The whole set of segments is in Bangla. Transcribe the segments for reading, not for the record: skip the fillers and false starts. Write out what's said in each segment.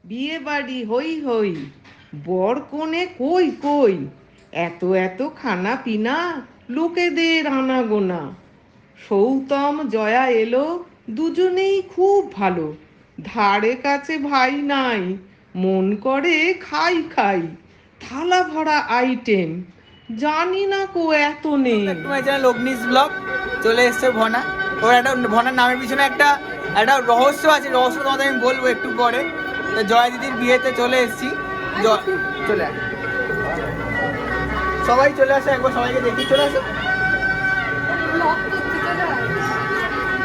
বিয়ে বাড়ি হই হই, বর কনে কই কই, এত এত খানা পিনা, লোকেদের আনাগোনা। সৌতম জয়া এলো, দুজনেই খুব ভালো, ধারে কাছে ভাই নাই, মন করে খাই খাই, থালা ভরা আইটেম, জানি না কো এত নেই। লগ্নিস ব্লগ চলে এসছে ভনা। ওর একটা ভনার নামের পিছনে একটা একটা রহস্য আছে, রহস্য তোমাদের আমি বলবো একটু পরে। তো জয়া দিদির বিয়েতে চলে এসেছি। চলে আস, সবাই চলে আসে, একবার সবাইকে দেখি, চলে আসো।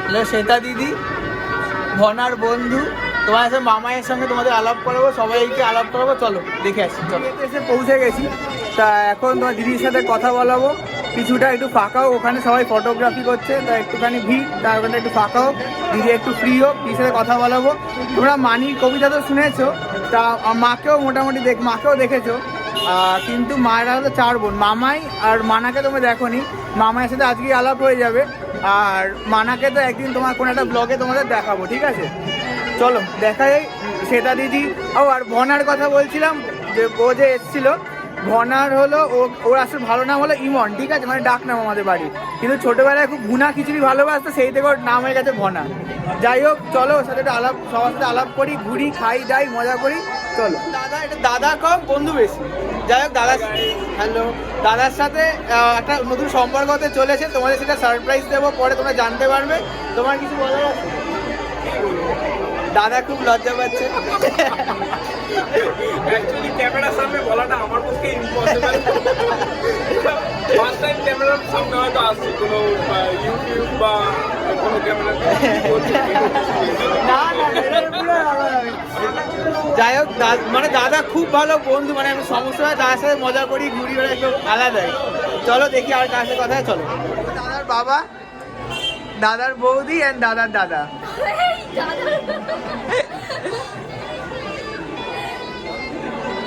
হ্যালো শ্বেতা দিদি, ভনার বন্ধু। তোমার সাথে মামায়ের সঙ্গে তোমাদের আলাপ করাবো, সবাইকে আলাপ করাবো, চলো দেখে আসি। চলো এসে পৌঁছে গেছি, তা এখন তোমার দিদির সাথে কথা বলাবো। কিছুটা একটু ফাঁকাও, ওখানে সবাই ফটোগ্রাফি করছে, তা একটুখানি ভিড়, তার ওখানে একটু ফাঁকা হোক, দিদি একটু ফ্রি হোক, দিদির সাথে কথা বলাবো। তোমরা মানির কবিতা তো শুনেছো, তা মাকেও মোটামুটি মাকেও দেখেছো, কিন্তু মায়েরা হলো 4 বোন। মামাই আর মানাকে তোমরা দেখো নি, মামায়ের সাথে আজকেই আলাপ হয়ে যাবে, আর মানাকে তো একদিন তোমার কোনো একটা ব্লগে তোমাদের দেখাবো, ঠিক আছে? চলো দেখা যায়। শ্বেতা দিদি আর ভনার কথা বলছিলাম, যে ও যে এসছিল, ভনার হলো ওর আসলে ভালো নাম হলো ইমন, ঠিক আছে, মানে ডাক নাম আমাদের বাড়ি, কিন্তু ছোটবেলায় খুব ভুনা খিচুড়ি ভালোবাসতো, সেই থেকে ওর নাম হয়ে গেছে ভনা। যাই হোক, চলো ওর সাথে একটা আলাপ, সবার সাথে আলাপ করি, ঘুরি, খাই যাই, মজা করি, চলো। দাদা, এটা দাদা কম বন্ধু বেশি। যাই হোক, দাদা, হ্যালো, দাদার সাথে একটা নতুন সম্পর্ক হতে চলেছে, তোমাদের সেটা সারপ্রাইজ দেবো, পরে তোমরা জানতে পারবে। তোমার কিছু বলার আছে? দাদা খুব লজ্জা পাচ্ছে। অ্যাকচুয়ালি ক্যামেরার সামনে বলাটা আমার পক্ষে ইম্পসিবল। ফার্স্ট টাইম ক্যামেরার সামনে হয়তো আসছি কোনো ইউটিউব বা কোনো ক্যামেরা। যাই হোক, মানে দাদা খুব ভালো বন্ধু, মানে আমি সমস্যা হয় দাদার সাথে মজা করি, ঘুরি বেড়াই, একটু আলাদাই। চলো দেখি আর কার সাথে কথা হয়, চলো। দাদার বাবা, দাদার বৌদি অ্যান্ড দাদার দাদা।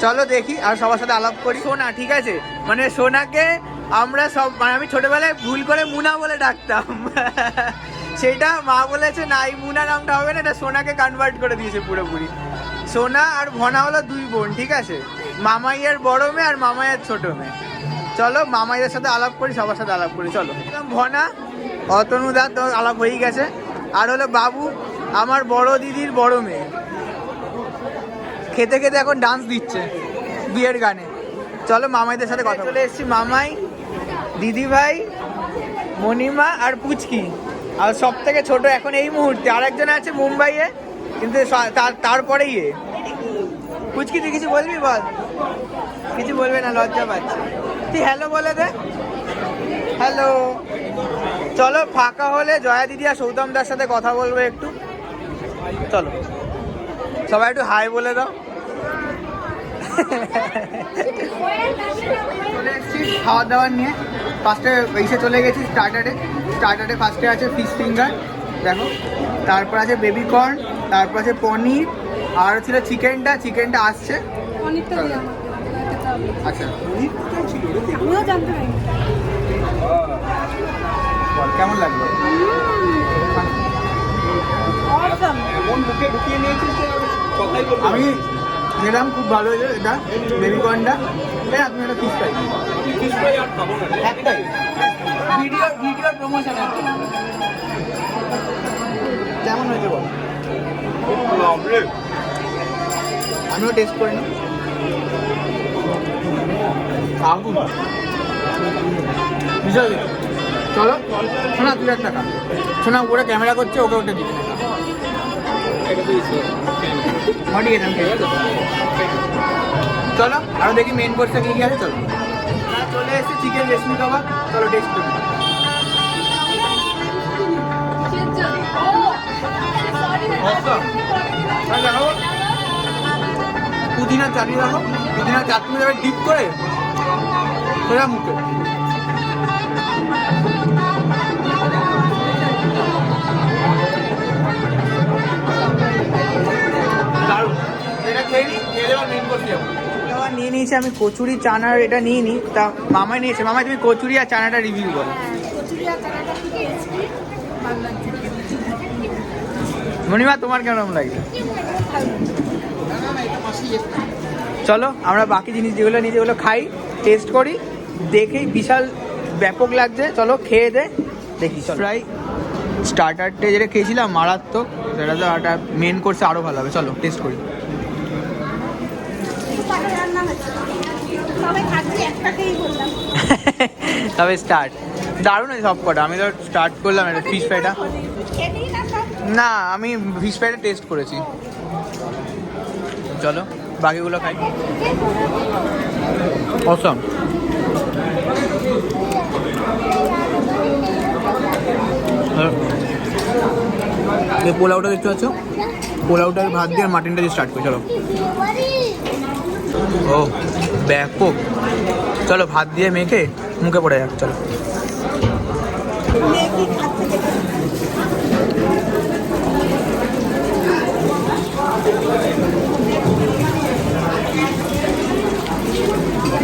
চলো দেখি আর সবার সাথে আলাপ করি। সোনা, ঠিক আছে, মানে সোনাকে আমরা সব, মানে আমি ছোটবেলায় ভুল করে মুনা বলে ডাকতাম, সেইটা মা বলেছে না, এই মুনা নামটা হবে না, এটা সোনাকে কনভার্ট করে দিয়েছে পুরোপুরি। সোনা আর ভনা হলো 2 বোন, ঠিক আছে, মামাইয়ের বড় মেয়ে আর মামাইয়ের ছোট মেয়ে। চলো মামাইদের সাথে আলাপ করি, সবার সাথে আলাপ করি, চলো। ভনা, অতনুদা তো আলাপ হয়েই গেছে, আর হলো বাবু, আমার বড় দিদির বড় মেয়ে, খেতে খেতে এখন ডান্স দিচ্ছে বিয়ের গানে। চলো মামাইদের সাথে কথা। চলে এসেছি মামাই, দিদি ভাই, মণিমা আর পুচকি, আর সব থেকে ছোট এখন এই মুহূর্তে আরেকজন আছে মুম্বাইয়ে, কিন্তু তারপরেই পুচকি, তুই কিছু বলবি? বল। কিছু বলবে না, লজ্জা পাচ্ছে। তুই হ্যালো বলে দে, হ্যালো। চলো ফাঁকা হলে জয়া দিদি আর সৌতম দার সাথে কথা বলবো একটু, চলো সবাই একটু হাই বলে দাও। চলে এসেছি খাওয়া দাওয়ার নিয়ে, ফার্স্টে এসে চলে গেছি স্টার্টারে ফার্স্টে আছে ফিশ ফিঙ্গার, দেখো, তারপর আছে বেবি কর্ন, তারপর আছে পনির, আর ছিল চিকেনটা আসছে। আচ্ছা, বল কেমন লাগলো? আমি খেলাম, খুব ভালো হয়েছে এটা বেবি কর্নটা। আপনি একটা ফিশ ফ্রাই আর খাবো না, একটাই ভিডিও প্রমোশন কেমন হয়েছে বল? আমিও টেস্ট করিনি। চলো শোনা, 2 টাকা শোনা, ওরা ক্যামেরা করছে, ওকে ওটা দিবে। চলো আরো দেখি মেন কোর্সটা কি আছে। চলো চলে এসেছে চিকেন রেশমি কাবাব, চলো টেস্ট করি। পুদিনার চাটনি রাখো, পুদিনার চাটনি দেবে ডিপ করে সোজা মুখে। এটা খেয়ে নিই, খেয়ে দেওয়ার মেন কোর্স যাবো। নিয়ে নিয়েছি আমি কচুরি, চানার এটা নিয়ে নিই, তা মামাই নিয়েছে। মামাই তুমি কচুরি আর চানাটা রিভিউ করো। মণিমা তোমার কেমন লাগে? চলো আমরা বাকি জিনিস যেগুলো নিই যেগুলো খাই, টেস্ট করি, দেখেই বিশাল ব্যাপক লাগছে। চলো খেয়ে দে দেখি। ফ্রাই স্টার্টারটা যেটা খেয়েছিলাম মারাত্মক, যেটা তো একটা মেন কোর্সে আরও ভালো হবে। চলো টেস্ট করি। তবে স্টার্ট দারুণ আছে সব কটা। আমি তো স্টার্ট করলাম এটা ফিশ ফ্রাইটা। না, আমি ফিশ ফ্রাইটা টেস্ট করেছি। চলো বাকিগুলো খাই। অসম। এই পোলাওটা দেখতে পাচ্ছ, পোলাওটার ভাত দিয়ে মাটনটা দিয়ে স্টার্ট করি। চলো। ও ব্যাপক। চলো ভাত দিয়ে মেখে মুখে পড়ে যাক। চলো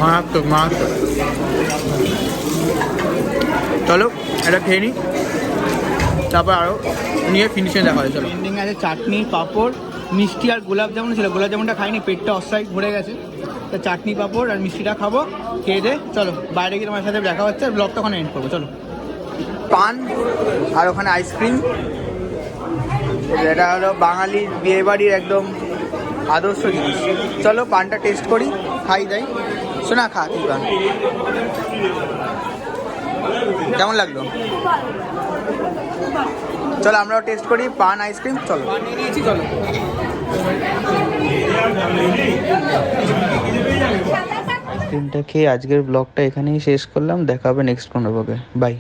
মারাত্মক মারাত্মক। চলো এটা খেয়ে নিই, তারপর আরও নিয়ে ফিনিশিং দেখা হয়। চলো এন্ডিং আছে চাটনি, পাঁপড়, মিষ্টি আর গোলাপ জামুন ছিল। গোলাপ জামুনটা খাইনি, পেটটা অস্বাভাবিক ভরে গেছে। তো চাটনি, পাঁপড় আর মিষ্টিটা খাবো, খেয়ে দে। চলো বাইরে গিয়ে তোমার সাথে দেখা হচ্ছে, ব্লগটা ওখানে এন্ড করবো। চলো পান আর ওখানে আইসক্রিম, এটা হলো বাঙালির বিয়েবাড়ির একদম আদর্শ জিনিস। চলো পানটা টেস্ট করি, খাই যাই। শোনা খা তুই পান, কেমন লাগলো? চলো আমরাও টেস্ট করি পান আইসক্রিম। চলো পান নিয়ে নিয়েছি, চলো। আইসক্রিমটা খেয়ে আজকের ব্লগটা এখানেই শেষ করলাম। দেখা হবে নেক্সট কোনো ব্লগে। বাই।